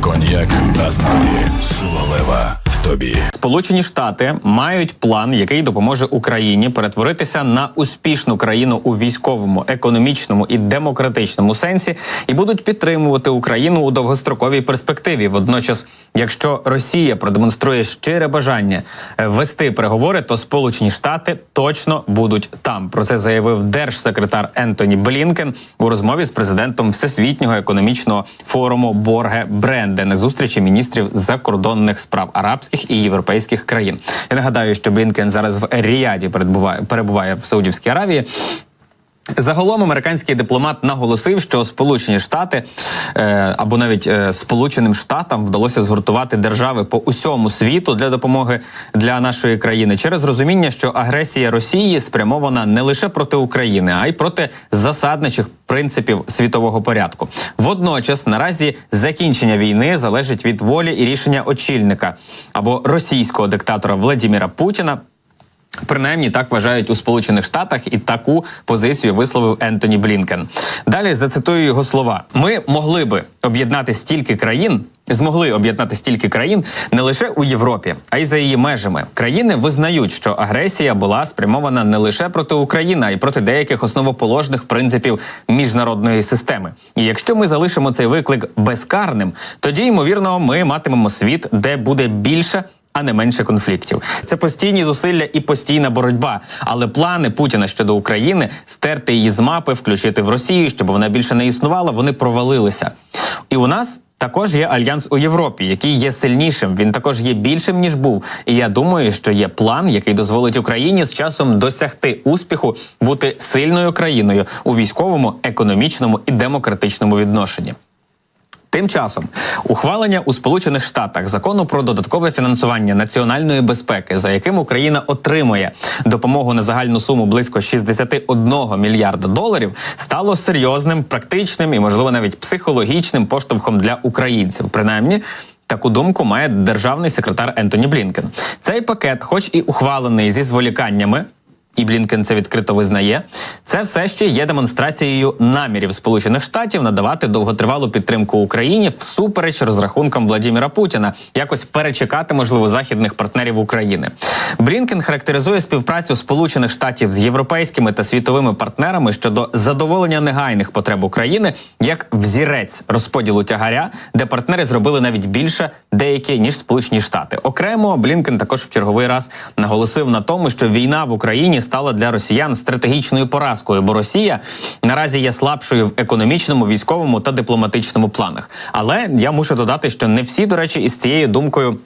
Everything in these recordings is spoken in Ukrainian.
Коньяк Азнаді. Сила лева в тобі. Сполучені Штати мають план, який допоможе Україні перетворитися на успішну країну у військовому, економічному і демократичному сенсі і будуть підтримувати Україну у довгостроковій перспективі. Водночас, якщо Росія продемонструє щире бажання вести переговори, то Сполучені Штати точно будуть там. Про це заявив держсекретар Ентоні Блінкен у розмові з президентом Всесвітнього економічного форуму Борге Бренде на зустрічі міністрів закордонних справ арабських і європейських країн. Я нагадаю, що Блінкен зараз в Ріяді перебуває в Саудівській Аравії. Загалом американський дипломат наголосив, що Сполучені Штати, або навіть Сполученим Штатам вдалося згуртувати держави по усьому світу для допомоги для нашої країни через розуміння, що агресія Росії спрямована не лише проти України, а й проти засадничих принципів світового порядку. Водночас, наразі закінчення війни залежить від волі і рішення очільника або російського диктатора Владимира Путіна. Принаймні, так вважають у Сполучених Штатах, і таку позицію висловив Ентоні Блінкен. Далі зацитую його слова. «Ми змогли об'єднати стільки країн не лише у Європі, а й за її межами. Країни визнають, що агресія була спрямована не лише проти України, а й проти деяких основоположних принципів міжнародної системи. І якщо ми залишимо цей виклик безкарним, тоді, ймовірно, ми матимемо світ, де буде більше, а не менше конфліктів. Це постійні зусилля і постійна боротьба. Але плани Путіна щодо України стерти її з мапи, включити в Росію, щоб вона більше не існувала, вони провалилися. І у нас також є альянс у Європі, який є сильнішим, він також є більшим, ніж був. І я думаю, що є план, який дозволить Україні з часом досягти успіху, бути сильною країною у військовому, економічному і демократичному відношенні. Тим часом, ухвалення у Сполучених Штатах закону про додаткове фінансування національної безпеки, за яким Україна отримує допомогу на загальну суму близько 61 мільярда доларів, стало серйозним, практичним і, можливо, навіть психологічним поштовхом для українців. Принаймні, таку думку має державний секретар Ентоні Блінкен. Цей пакет, хоч і ухвалений зі зволіканнями, і Блінкен це відкрито визнає, це все ще є демонстрацією намірів Сполучених Штатів надавати довготривалу підтримку Україні всупереч розрахункам Владимира Путіна, якось перечекати, можливо, західних партнерів України. Блінкен характеризує співпрацю Сполучених Штатів з європейськими та світовими партнерами щодо задоволення негайних потреб України як взірець розподілу тягаря, де партнери зробили навіть більше деякі, ніж Сполучені Штати. Окремо, Блінкен також в черговий раз наголосив на тому, що війна в Україні стала для росіян стратегічною поразкою, бо Росія наразі є слабшою в економічному, військовому та дипломатичному планах. Але я мушу додати, що не всі, до речі, із цією думкою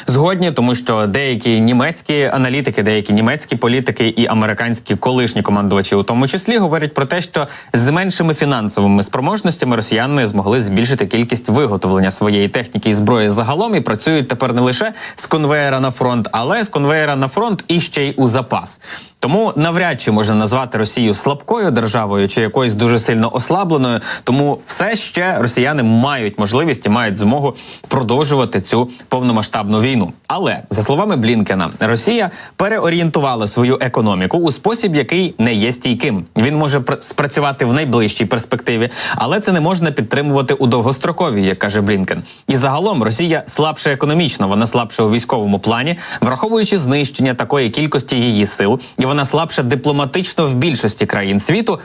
згодні, тому що деякі німецькі аналітики, деякі німецькі політики і американські колишні командувачі у тому числі говорять про те, що з меншими фінансовими спроможностями росіяни змогли збільшити кількість виготовлення своєї техніки і зброї загалом і працюють тепер не лише з конвеєра на фронт, але з конвеєра на фронт і ще й у запас. Тому навряд чи можна назвати Росію слабкою державою чи якоюсь дуже сильно ослабленою, тому все ще росіяни мають можливість і мають змогу продовжувати цю повномасштабну війну. Але, за словами Блінкена, Росія переорієнтувала свою економіку у спосіб, який не є стійким. Він може спрацювати в найближчій перспективі, але це не можна підтримувати у довгостроковій, як каже Блінкен. І загалом Росія слабша економічно, вона слабша у військовому плані, враховуючи знищення такої кількості її сил, і вона слабша дипломатично в більшості країн світу.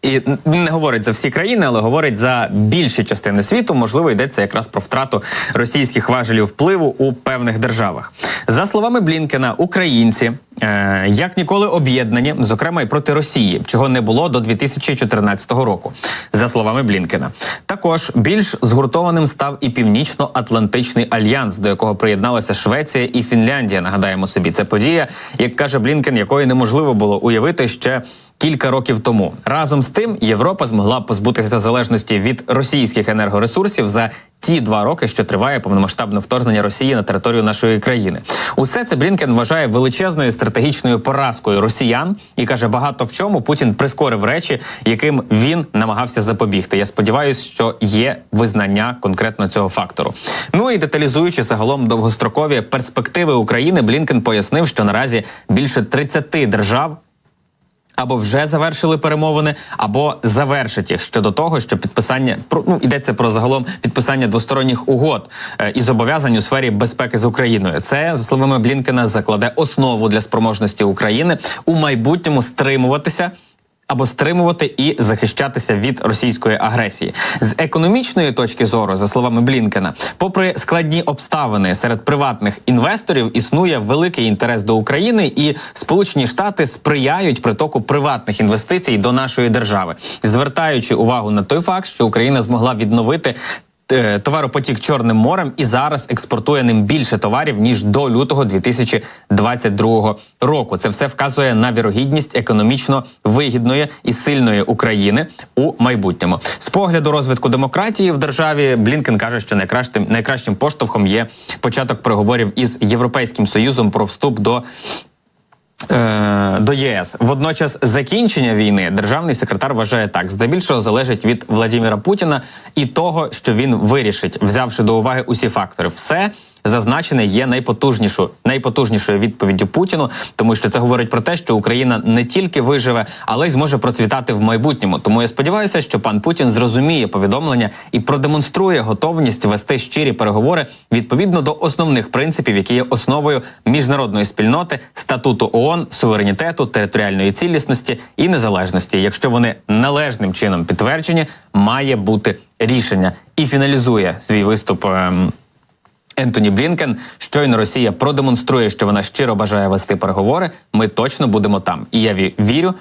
І не говорить за всі країни, але говорить за більші частини світу. Можливо, йдеться якраз про втрату російських важелів впливу у певних державах. За словами Блінкена, українці як ніколи об'єднані, зокрема і проти Росії, чого не було до 2014 року, за словами Блінкена. Також більш згуртованим став і Північно-Атлантичний альянс, до якого приєдналася Швеція і Фінляндія, нагадаємо собі. Це подія, як каже Блінкен, якої неможливо було уявити ще кілька років тому. Разом з тим, Європа змогла позбутися залежності від російських енергоресурсів за ті 2 роки, що триває повномасштабне вторгнення Росії на територію нашої країни. Усе це Блінкен вважає величезною стратегічною поразкою росіян і каже, багато в чому Путін прискорив речі, яким він намагався запобігти. Я сподіваюся, що є визнання конкретно цього фактору. Ну і деталізуючи загалом довгострокові перспективи України, Блінкен пояснив, що наразі більше 30 держав або вже завершили перемовини, або завершать їх щодо того, що йдеться про загалом підписання двосторонніх угод і зобов'язань у сфері безпеки з Україною. Це, за словами Блінкена, закладе основу для спроможності України у майбутньому стримувати і захищатися від російської агресії. З економічної точки зору, за словами Блінкена, попри складні обставини серед приватних інвесторів існує великий інтерес до України, і Сполучені Штати сприяють притоку приватних інвестицій до нашої держави, звертаючи увагу на той факт, що Україна змогла відновити товаропотік Чорним морем і зараз експортує ним більше товарів, ніж до лютого 2022 року. Це все вказує на вірогідність економічно вигідної і сильної України у майбутньому. З погляду розвитку демократії в державі Блінкен каже, що найкращим поштовхом є початок переговорів із Європейським Союзом про вступ до ЄС. Водночас закінчення війни державний секретар вважає так: здебільшого залежить від Владимира Путіна і того, що він вирішить, взявши до уваги усі фактори. Все зазначене є найпотужнішою відповіддю Путіну, тому що це говорить про те, що Україна не тільки виживе, але й зможе процвітати в майбутньому. Тому я сподіваюся, що пан Путін зрозуміє повідомлення і продемонструє готовність вести щирі переговори відповідно до основних принципів, які є основою міжнародної спільноти, статуту ООН, суверенітету, територіальної цілісності і незалежності. Якщо вони належним чином підтверджені, має бути рішення. І фіналізує свій виступ Ентоні Блінкен: щойно Росія продемонструє, що вона щиро бажає вести переговори, ми точно будемо там. І я вірю,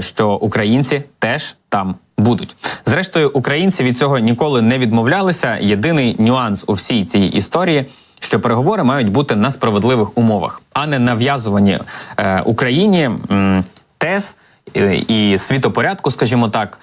що українці теж там будуть. Зрештою, українці від цього ніколи не відмовлялися. Єдиний нюанс у всій цій історії, що переговори мають бути на справедливих умовах, а не нав'язувані Україні тез і світопорядку, скажімо так,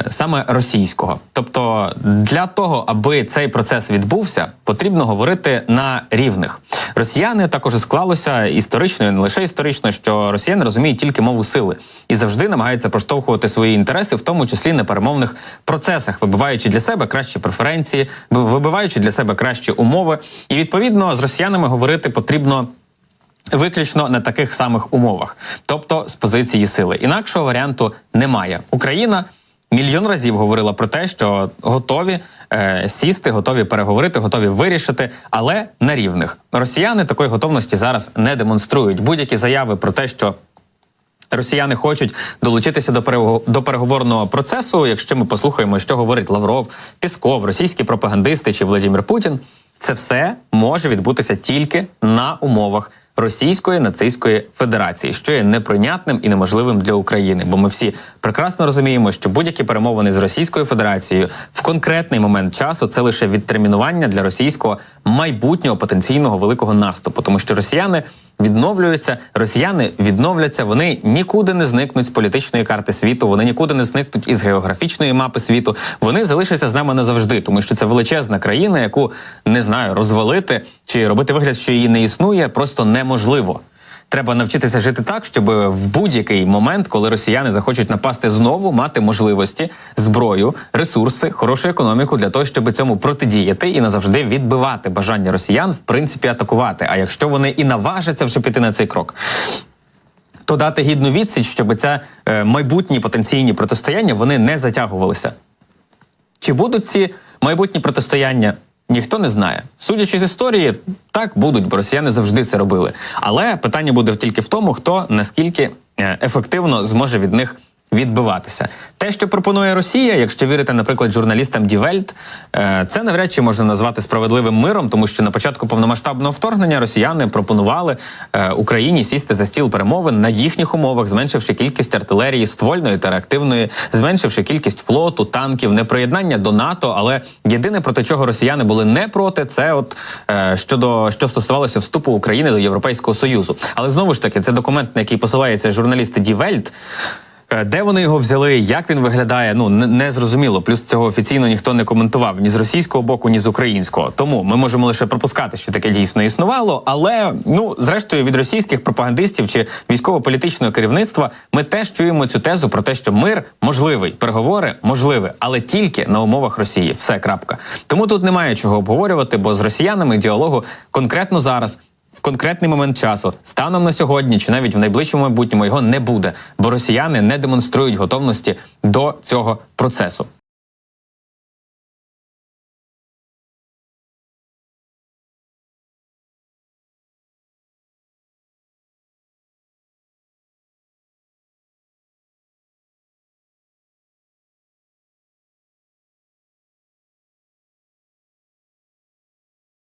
саме російського. Тобто для того, аби цей процес відбувся, потрібно говорити на рівних. Росіяни також склалося історично, і не лише історично, що росіяни розуміють тільки мову сили і завжди намагаються проштовхувати свої інтереси, в тому числі на перемовних процесах, вибиваючи для себе кращі преференції, вибиваючи для себе кращі умови. І відповідно з росіянами говорити потрібно виключно на таких самих умовах, тобто з позиції сили. Інакшого варіанту немає. Україна мільйон разів говорила про те, що готові сісти, готові переговорити, готові вирішити, але на рівних. Росіяни такої готовності зараз не демонструють. Будь-які заяви про те, що росіяни хочуть долучитися до переговорного процесу, якщо ми послухаємо, що говорить Лавров, Пєсков, російські пропагандисти чи Владимир Путін, це все може відбутися тільки на умовах Російської нацистської федерації, що є неприйнятним і неможливим для України. Бо ми всі прекрасно розуміємо, що будь-які перемовини з Російською Федерацією в конкретний момент часу – це лише відтермінування для російського майбутнього потенційного великого наступу. Тому що росіяни відновляться, вони нікуди не зникнуть з політичної карти світу, вони нікуди не зникнуть із географічної мапи світу, вони залишаться з нами назавжди, тому що це величезна країна, яку, не знаю, розвалити чи робити вигляд, що її не існує, просто неможливо. Треба навчитися жити так, щоб в будь-який момент, коли росіяни захочуть напасти знову, мати можливості, зброю, ресурси, хорошу економіку для того, щоб цьому протидіяти і назавжди відбивати бажання росіян, в принципі, атакувати. А якщо вони і наважаться вже піти на цей крок, то дати гідну відсіч, щоб це майбутні потенційні протистояння, вони не затягувалися. Чи будуть ці майбутні протистояння? Ніхто не знає. Судячи з історії, так будуть, бо росіяни завжди це робили. Але питання буде тільки в тому, хто наскільки ефективно зможе від них відбиватися. Те, що пропонує Росія, якщо вірити, наприклад, журналістам Die Welt, це навряд чи можна назвати справедливим миром, тому що на початку повномасштабного вторгнення росіяни пропонували Україні сісти за стіл перемовин на їхніх умовах, зменшивши кількість артилерії ствольної та реактивної, зменшивши кількість флоту, танків, неприєднання до НАТО, але єдине, проти чого росіяни були не проти, це що стосувалося вступу України до Європейського Союзу. Але знову ж таки, це документ, на який посилаються журналісти Die Welt. Де вони його взяли, як він виглядає, не зрозуміло. Плюс цього офіційно ніхто не коментував ні з російського боку, ні з українського. Тому ми можемо лише припускати, що таке дійсно існувало, але, зрештою, від російських пропагандистів чи військово-політичного керівництва ми теж чуємо цю тезу про те, що мир можливий, переговори можливі, але тільки на умовах Росії. Все, крапка. Тому тут немає чого обговорювати, бо з росіянами діалогу конкретно зараз в конкретний момент часу, станом на сьогодні чи навіть в найближчому майбутньому його не буде, бо росіяни не демонструють готовності до цього процесу.